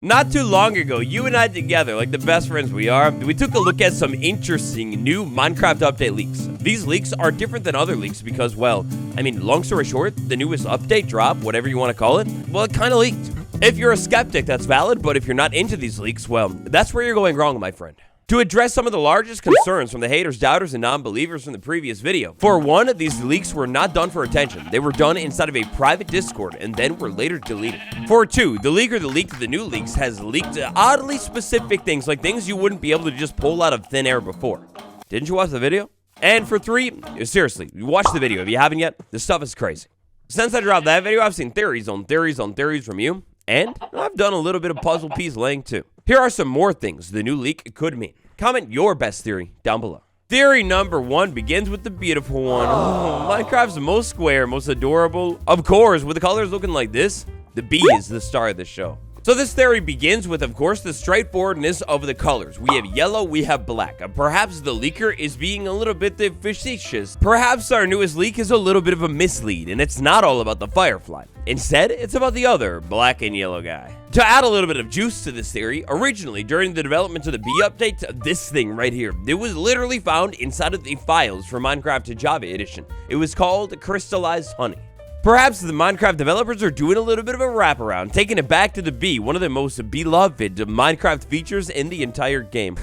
Not too long ago, you and I together, like the best friends we are, we took a look at some interesting new Minecraft update leaks. These leaks are different than other leaks because, well, I mean, long story short, the newest update drop, whatever you want to call it, well, it kind of leaked. If you're a skeptic, that's valid, but if you're not into these leaks, well, that's where you're going wrong, my friend. To address some of the largest concerns from the haters, doubters, and non-believers from the previous video. For one, these leaks were not done for attention. They were done inside of a private Discord and then were later deleted. For two, the leaker that leaked the new leaks has leaked oddly specific things, like things you wouldn't be able to just pull out of thin air before. Didn't you watch the video? And for three, seriously, watch the video if you haven't yet. This stuff is crazy. Since I dropped that video, I've seen theories on theories on theories from you, and I've done a little bit of puzzle piece laying too. Here are some more things the new leak could mean. Comment your best theory down below. Theory number one begins with the beautiful one. Oh, Minecraft's most square, most adorable. Of course, with the colors looking like this, the bee is the star of the show. So this theory begins with, of course, the straightforwardness of the colors. We have yellow, we have black. Perhaps the leaker is being a little bit facetious. Perhaps our newest leak is a little bit of a mislead, and it's not all about the firefly. Instead, it's about the other black and yellow guy. To add a little bit of juice to this theory, originally, during the development of the bee update, this thing right here, it was literally found inside of the files for Minecraft to Java edition. It was called crystallized honey. Perhaps the Minecraft developers are doing a little bit of a wraparound, taking it back to the bee, one of the most beloved Minecraft features in the entire game.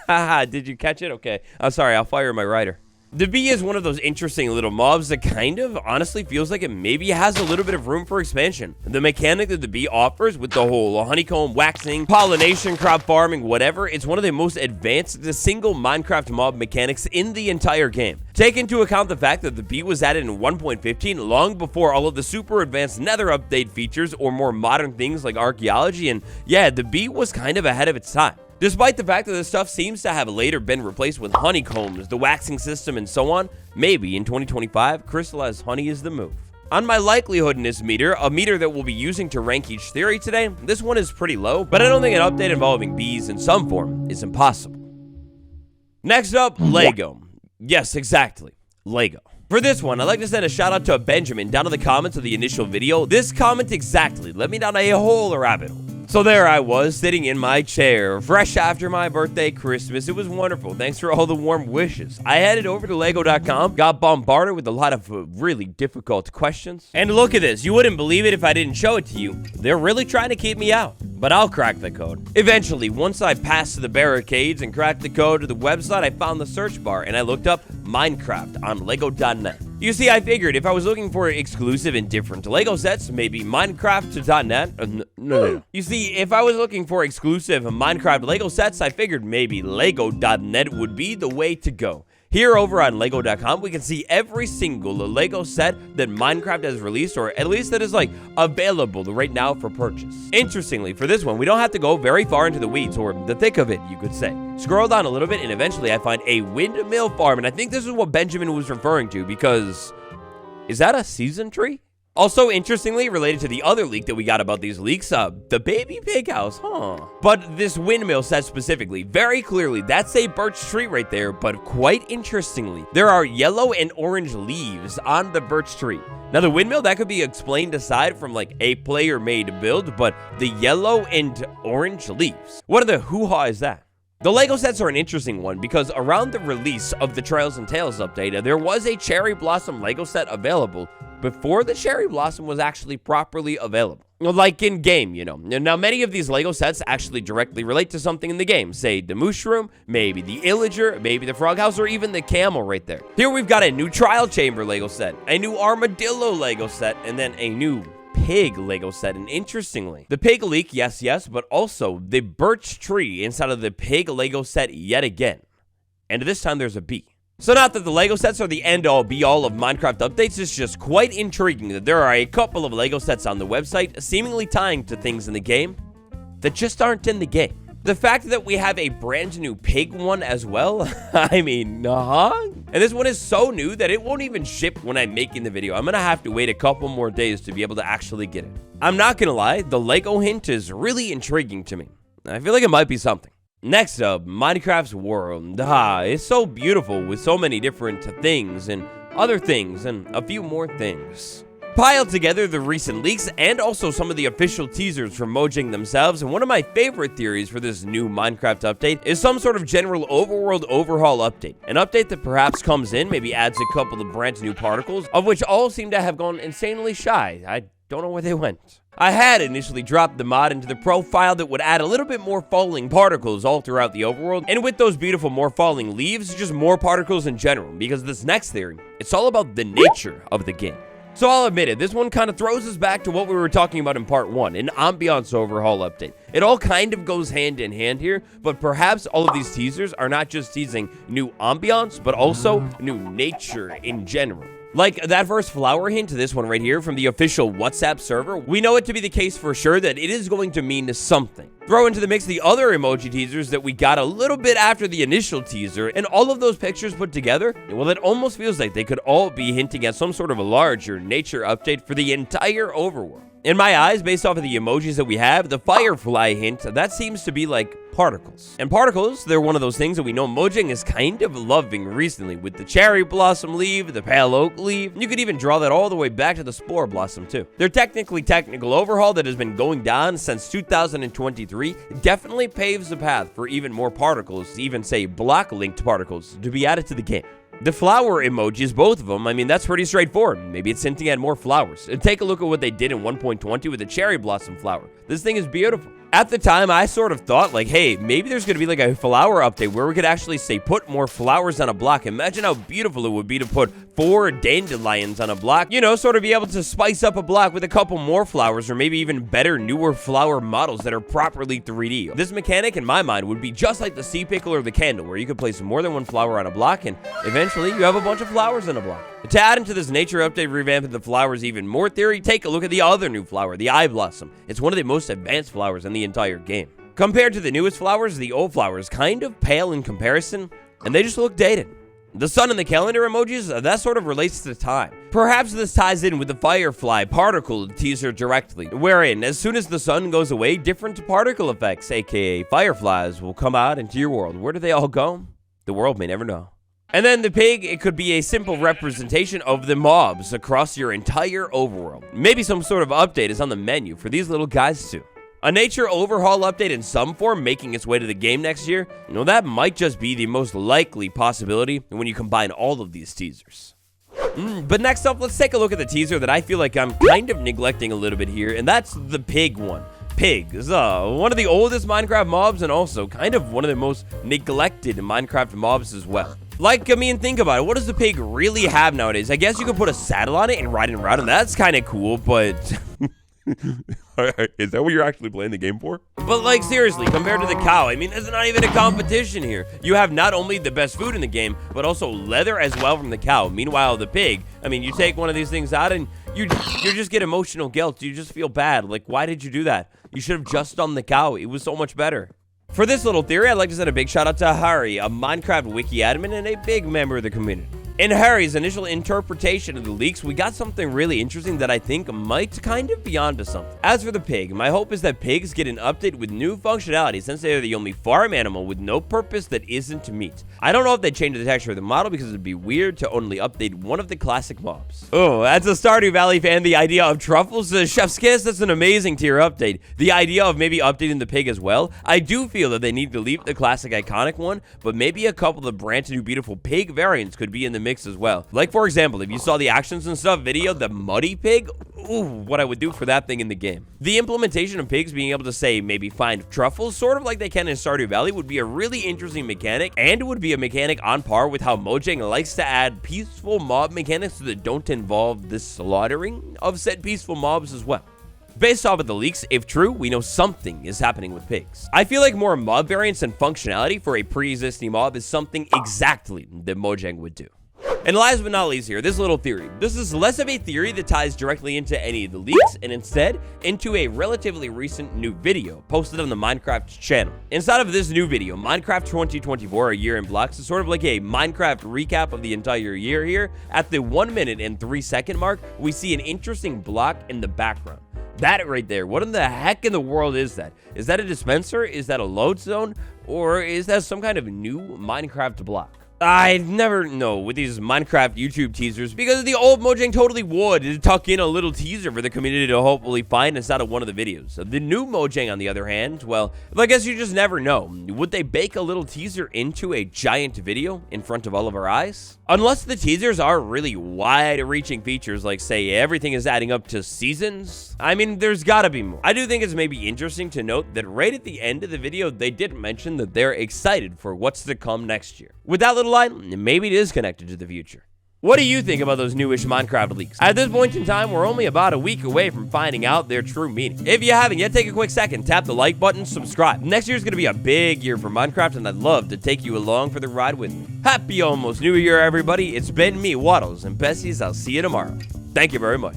Haha, did you catch it? Okay, I'm sorry, I'll fire my writer. The bee is one of those interesting little mobs that kind of honestly feels like it maybe has a little bit of room for expansion. The mechanic that the bee offers with the whole honeycomb, waxing, pollination, crop farming, whatever, it's one of the most advanced single Minecraft mob mechanics in the entire game. Take into account the fact that the bee was added in 1.15 long before all of the super advanced nether update features or more modern things like archaeology, and yeah, the bee was kind of ahead of its time. Despite the fact that this stuff seems to have later been replaced with honeycombs, the waxing system, and so on, maybe in 2025, crystallized honey is the move. On my likelihoodness meter, a meter that we'll be using to rank each theory today, this one is pretty low, but I don't think an update involving bees in some form is impossible. Next up, Lego. Yes, exactly, Lego. For this one, I'd like to send a shout out to Benjamin down in the comments of the initial video. This comment exactly led me down a whole rabbit hole. So there I was, sitting in my chair, fresh after my birthday, Christmas. It was wonderful. Thanks for all the warm wishes. I headed over to lego.com, got bombarded with a lot of really difficult questions. And look at this. You wouldn't believe it if I didn't show it to you. They're really trying to keep me out. But I'll crack the code. Eventually, once I passed the barricades and cracked the code to the website, I found the search bar and I looked up Minecraft on lego.net. You see, I figured if I was looking for exclusive and different Lego sets, maybe Minecraft.net. No. You see, if I was looking for exclusive Minecraft Lego sets, I figured maybe Lego.net would be the way to go. Here over on Lego.com, we can see every single Lego set that Minecraft has released, or at least that is like available right now for purchase. Interestingly, for this one, we don't have to go very far into the weeds, or the thick of it, you could say. Scroll down a little bit, and eventually I find a windmill farm, and I think this is what Benjamin was referring to, because is that a season tree? Also, interestingly, related to the other leak that we got about these leaks, the baby pig house, But this windmill set specifically, very clearly, that's a birch tree right there, but quite interestingly, there are yellow and orange leaves on the birch tree. Now, the windmill, that could be explained aside from like a player-made build, but the yellow and orange leaves, what are the hoo-ha is that? The Lego sets are an interesting one because around the release of the Trails and Tales update, there was a Cherry Blossom Lego set available before the Cherry Blossom was actually properly available. Like in game, you know. Now, many of these Lego sets actually directly relate to something in the game. Say, the mushroom, maybe the illager, maybe the frog house, or even the camel right there. Here we've got a new trial chamber Lego set, a new armadillo Lego set, and then a new pig Lego set. And interestingly, the pig leak, yes, but also the birch tree inside of the pig Lego set yet again. And this time there's a bee. So not that the Lego sets are the end-all be-all of Minecraft updates, it's just quite intriguing that there are a couple of Lego sets on the website seemingly tying to things in the game that just aren't in the game. The fact that we have a brand new pig one as well, I mean, And this one is so new that it won't even ship when I'm making the video. I'm gonna have to wait a couple more days to be able to actually get it. I'm not gonna lie, the Lego hint is really intriguing to me. I feel like it might be something. Next up, Minecraft's world. It's so beautiful with so many different things and other things and a few more things. compiled together the recent leaks and also some of the official teasers from Mojang themselves, and one of my favorite theories for this new Minecraft update is some sort of general overworld overhaul update. An update that perhaps comes in, maybe adds a couple of brand new particles, of which all seem to have gone insanely shy. I don't know where they went. I had initially dropped the mod into the profile that would add a little bit more falling particles all throughout the overworld, and with those beautiful more falling leaves, just more particles in general, because this next theory, it's all about the nature of the game. So I'll admit it, this one kind of throws us back to what we were talking about in part 1, an ambiance overhaul update. It all kind of goes hand in hand here, but perhaps all of these teasers are not just teasing new ambiance, but also new nature in general. Like that first flower hint to this one right here from the official WhatsApp server, we know it to be the case for sure that it is going to mean something. Throw into the mix the other emoji teasers that we got a little bit after the initial teaser, and all of those pictures put together, well, it almost feels like they could all be hinting at some sort of a larger nature update for the entire overworld. In my eyes, based off of the emojis that we have, the firefly hint, that seems to be like particles. And particles, they're one of those things that we know Mojang is kind of loving recently with the cherry blossom leaf, the pale oak leaf. You could even draw that all the way back to the spore blossom too. Their technical overhaul that has been going down since 2023 definitely paves the path for even more particles, even say block-linked particles, to be added to the game. The flower emojis, both of them, I mean, that's pretty straightforward. Maybe it's hinting at more flowers. And take a look at what they did in 1.20 with the cherry blossom flower. This thing is beautiful. At the time, I sort of thought, like, hey, maybe there's going to be like a flower update where we could actually say put more flowers on a block. Imagine how beautiful it would be to put 4 dandelions on a block. You know, sort of be able to spice up a block with a couple more flowers, or maybe even better, newer flower models that are properly 3D. This mechanic, in my mind, would be just like the sea pickle or the candle, where you could place more than one flower on a block, and eventually you have a bunch of flowers on a block. To add into this nature update revamping the flowers even more theory, take a look at the other new flower, the eye blossom. It's one of the most advanced flowers in the entire game. Compared to the newest flowers, the old flowers kind of pale in comparison, and they just look dated. The sun and the calendar emojis, that sort of relates to time. Perhaps this ties in with the firefly particle teaser directly, wherein as soon as the sun goes away, different particle effects, aka fireflies, will come out into your world. Where do they all go? The world may never know. And then the pig, it could be a simple representation of the mobs across your entire overworld. Maybe some sort of update is on the menu for these little guys too. A nature overhaul update in some form making its way to the game next year, that might just be the most likely possibility when you combine all of these teasers. But next up, let's take a look at the teaser that I feel like I'm kind of neglecting a little bit here, and that's the pig one. Pig is one of the oldest Minecraft mobs and also kind of one of the most neglected Minecraft mobs as well. Like, I mean, think about it. What does the pig really have nowadays? I guess you could put a saddle on it and ride it around, and that's kind of cool, but... Is that what you're actually playing the game for? But, like, seriously, compared to the cow, I mean, there's not even a competition here. You have not only the best food in the game, but also leather as well from the cow. Meanwhile, the pig, I mean, you take one of these things out and you just get emotional guilt. You just feel bad. Like, why did you do that? You should have just done the cow. It was so much better. For this little theory, I'd like to send a big shout out to Harry, a Minecraft wiki admin and a big member of the community. In Harry's initial interpretation of the leaks, we got something really interesting that I think might kind of be onto something. As for the pig, my hope is that pigs get an update with new functionality since they are the only farm animal with no purpose that isn't meat. I don't know if they change the texture of the model because it'd be weird to only update one of the classic mobs. Oh, as a Stardew Valley fan, the idea of truffles, chef's kiss, that's an amazing tier update. The idea of maybe updating the pig as well, I do feel that they need to leave the classic iconic one, but maybe a couple of the brand new beautiful pig variants could be in the mix as well. Like, for example, if you saw the actions and stuff video, the muddy pig, ooh, what I would do for that thing in the game. The implementation of pigs being able to say maybe find truffles, sort of like they can in Stardew Valley, would be a really interesting mechanic, and it would be a mechanic on par with how Mojang likes to add peaceful mob mechanics that don't involve the slaughtering of said peaceful mobs as well. Based off of the leaks, if true, we know something is happening with pigs. I feel like more mob variants and functionality for a pre-existing mob is something exactly that Mojang would do. And last but not least here, this little theory. This is less of a theory that ties directly into any of the leaks, and instead into a relatively recent new video posted on the Minecraft channel. Inside of this new video, Minecraft 2024, a year in blocks, is sort of like a Minecraft recap of the entire year here. At the 1 minute and 3 second mark, we see an interesting block in the background. That right there, what in the heck in the world is that? Is that a dispenser? Is that a load zone? Or is that some kind of new Minecraft block? I never know with these Minecraft YouTube teasers because the old Mojang totally would tuck in a little teaser for the community to hopefully find inside of one of the videos. The new Mojang, on the other hand, well, I guess you just never know. Would they bake a little teaser into a giant video in front of all of our eyes? Unless the teasers are really wide-reaching features, like, say, everything is adding up to seasons, I mean, there's gotta be more. I do think it's maybe interesting to note that right at the end of the video, they did mention that they're excited for what's to come next year. With that little line, maybe it is connected to the future. What do you think about those newish Minecraft leaks? At this point in time, we're only about a week away from finding out their true meaning. If you haven't yet, take a quick second, tap the like button, subscribe. Next year's gonna be a big year for Minecraft, and I'd love to take you along for the ride with me. Happy almost New Year, everybody. It's been me, Waddles, and Bessies. I'll see you tomorrow. Thank you very much.